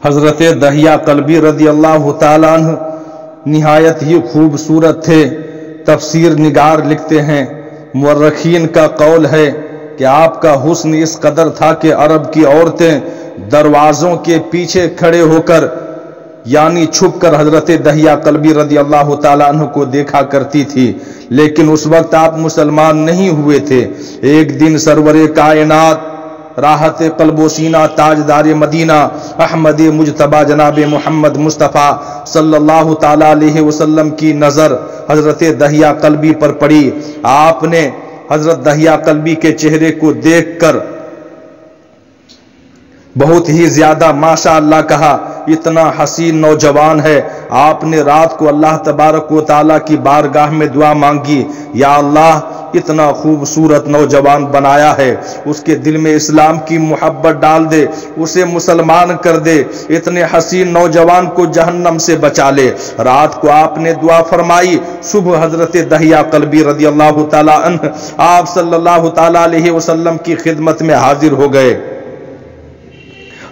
حضرت دہیا قلبی رضی اللہ تعالیٰ عنہ نہایت ہی خوبصورت تھے۔ تفسیر نگار لکھتے ہیں مورخین کا قول ہے کہ آپ کا حسن اس قدر تھا کہ عرب کی عورتیں دروازوں کے پیچھے کھڑے ہو کر یعنی چھپ کر حضرت دہیا قلبی رضی اللہ تعالیٰ عنہ کو دیکھا کرتی تھی، لیکن اس وقت آپ مسلمان نہیں ہوئے تھے۔ ایک دن سرور کائنات راحت قلب و سینہ تاجدار مدینہ احمد مجتبی جناب محمد مصطفیٰ صلی اللہ تعالی علیہ وسلم کی نظر حضرت دہیا قلبی پر پڑی۔ آپ نے حضرت دہیا قلبی کے چہرے کو دیکھ کر بہت ہی زیادہ ماشاء اللہ کہا، اتنا حسین نوجوان ہے۔ آپ نے رات کو اللہ تبارک و تعالیٰ کی بارگاہ میں دعا مانگی، یا اللہ اتنا خوبصورت نوجوان بنایا ہے، اس کے دل میں اسلام کی محبت ڈال دے، اسے مسلمان کر دے، اتنے حسین نوجوان کو جہنم سے بچا لے۔ رات کو آپ نے دعا فرمائی، صبح حضرت دہیا قلبی رضی اللہ تعالیٰ عنہ آپ صلی اللہ تعالیٰ علیہ وسلم کی خدمت میں حاضر ہو گئے۔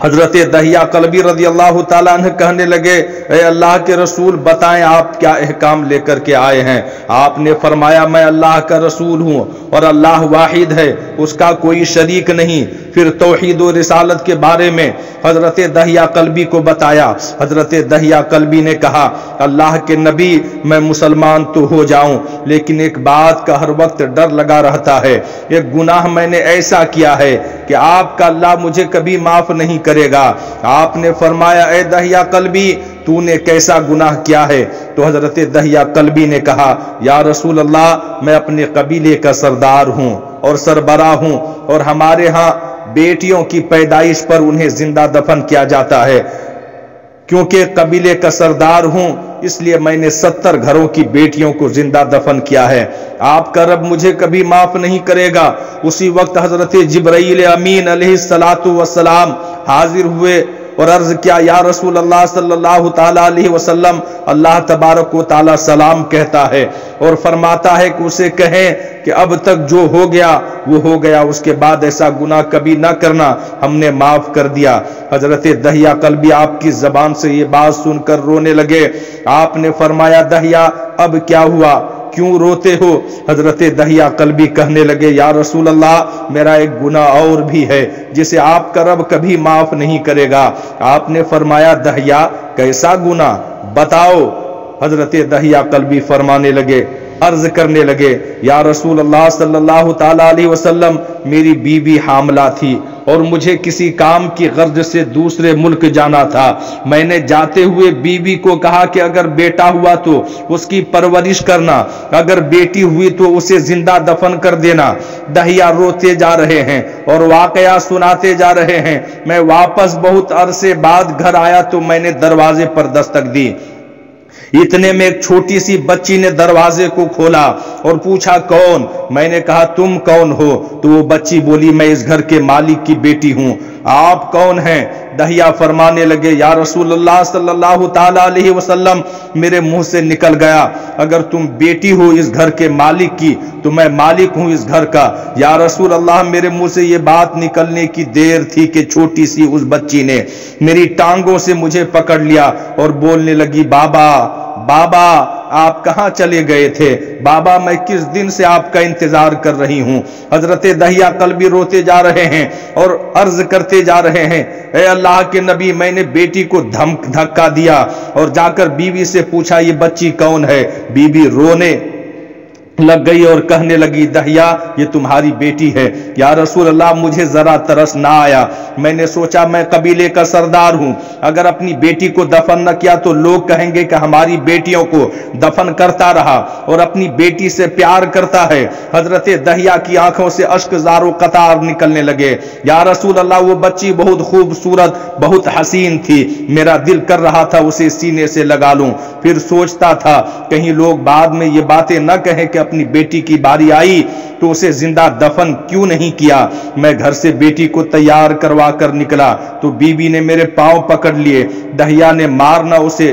حضرت دہیا قلبی رضی اللہ تعالیٰ عنہ کہنے لگے، اے اللہ کے رسول بتائیں آپ کیا احکام لے کر کے آئے ہیں؟ آپ نے فرمایا، میں اللہ کا رسول ہوں اور اللہ واحد ہے، اس کا کوئی شریک نہیں۔ پھر توحید و رسالت کے بارے میں حضرت دہیا قلبی کو بتایا۔ حضرت دہیا قلبی نے کہا، اللہ کے نبی میں مسلمان تو ہو جاؤں، لیکن ایک بات کا ہر وقت ڈر لگا رہتا ہے، ایک گناہ میں نے ایسا کیا ہے کہ آپ کا اللہ مجھے کبھی معاف نہیں کرے گا۔ آپ نے فرمایا، اے دہیا قلبی تو نے کیسا گناہ کیا ہے؟ تو حضرت دہیا قلبی نے کہا، یا رسول اللہ میں اپنے قبیلے کا سردار ہوں اور سربراہ ہوں، اور ہمارے ہاں بیٹیوں کی پیدائش پر انہیں زندہ دفن کیا جاتا ہے۔ کیونکہ قبیلے کا سردار ہوں اس لیے میں نے 70 گھروں کی بیٹیوں کو زندہ دفن کیا ہے۔ آپ کا رب مجھے کبھی معاف نہیں کرے گا۔ اسی وقت حضرت جبرائیل امین علیہ السلام حاضر ہوئے اور عرض کیا، یا رسول اللہ صلی اللہ تعالیٰ علیہ وسلم اللہ تبارک و تعالیٰ سلام کہتا ہے اور فرماتا ہے کہ اسے کہیں کہ اب تک جو ہو گیا وہ ہو گیا، اس کے بعد ایسا گناہ کبھی نہ کرنا، ہم نے معاف کر دیا۔ حضرت دہیا قلبی آپ کی زبان سے یہ بات سن کر رونے لگے۔ آپ نے فرمایا، دہیا اب کیا ہوا، کیوں روتے ہو؟ حضرت دہیا قلبی کہنے لگے، یا رسول اللہ میرا ایک گناہ اور بھی ہے جسے آپ کا رب کبھی معاف نہیں کرے گا۔ آپ نے فرمایا، دہیا کیسا گناہ بتاؤ؟ حضرت دہیا قلبی فرمانے لگے، عرض کرنے لگے، یا رسول اللہ صلی اللہ تعالیٰ علیہ وسلم میری بیوی حاملہ تھی اور مجھے کسی کام کی غرض سے دوسرے ملک جانا تھا۔ میں نے جاتے ہوئے بیوی کو کہا کہ اگر بیٹا ہوا تو اس کی پرورش کرنا، اگر بیٹی ہوئی تو اسے زندہ دفن کر دینا۔ دہیا روتے جا رہے ہیں اور واقعہ سناتے جا رہے ہیں۔ میں واپس بہت عرصے بعد گھر آیا تو میں نے دروازے پر دستک دی۔ اتنے میں ایک چھوٹی سی بچی نے دروازے کو کھولا اور پوچھا، کون؟ میں نے کہا، تم کون ہو؟ تو وہ بچی بولی، میں اس گھر کے مالک کی بیٹی ہوں۔ آپ کون ہیں؟ دہیا فرمانے لگے، یا رسول اللہ صلی اللہ تعالیٰ علیہ وسلم میرے منہ سے نکل گیا، اگر تم بیٹی ہو اس گھر کے مالک کی تو میں مالک ہوں اس گھر کا۔ یا رسول اللہ میرے منہ سے یہ بات نکلنے کی دیر تھی کہ چھوٹی سی اس بچی نے میری ٹانگوں سے مجھے پکڑ لیا اور بولنے لگی، بابا بابا آپ کہاں چلے گئے تھے؟ بابا میں کس دن سے آپ کا انتظار کر رہی ہوں۔ حضرت دہیا قلبی روتے جا رہے ہیں اور عرض کرتے جا رہے ہیں، اے اللہ کے نبی میں نے بیٹی کو دھکا دیا اور جا کر بیوی سے پوچھا، یہ بچی کون ہے؟ بیوی رونے لگ گئی اور کہنے لگی، دہیا یہ تمہاری بیٹی ہے۔ یا رسول اللہ مجھے ذرا ترس نہ آیا، میں نے سوچا میں قبیلے کا سردار ہوں، اگر اپنی بیٹی کو دفن نہ کیا تو لوگ کہیں گے کہ ہماری بیٹیوں کو دفن کرتا رہا اور اپنی بیٹی سے پیار کرتا ہے۔ حضرت دہیا کی آنکھوں سے اشک زار و قطار نکلنے لگے۔ یا رسول اللہ وہ بچی بہت خوبصورت بہت حسین تھی، میرا دل کر رہا تھا اسے سینے سے لگا لوں، پھر سوچتا تھا کہیں لوگ بعد میں یہ باتیں نہ کہیں کہ اپنی بیٹی کی باری آئی تو اسے زندہ دفن کیوں نہیں کیا۔ میں گھر سے بیٹی کو تیار کروا کر نکلا تو بیوی نے میرے پاؤں پکڑ لیے۔ دہیا نے مارنا اسے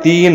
3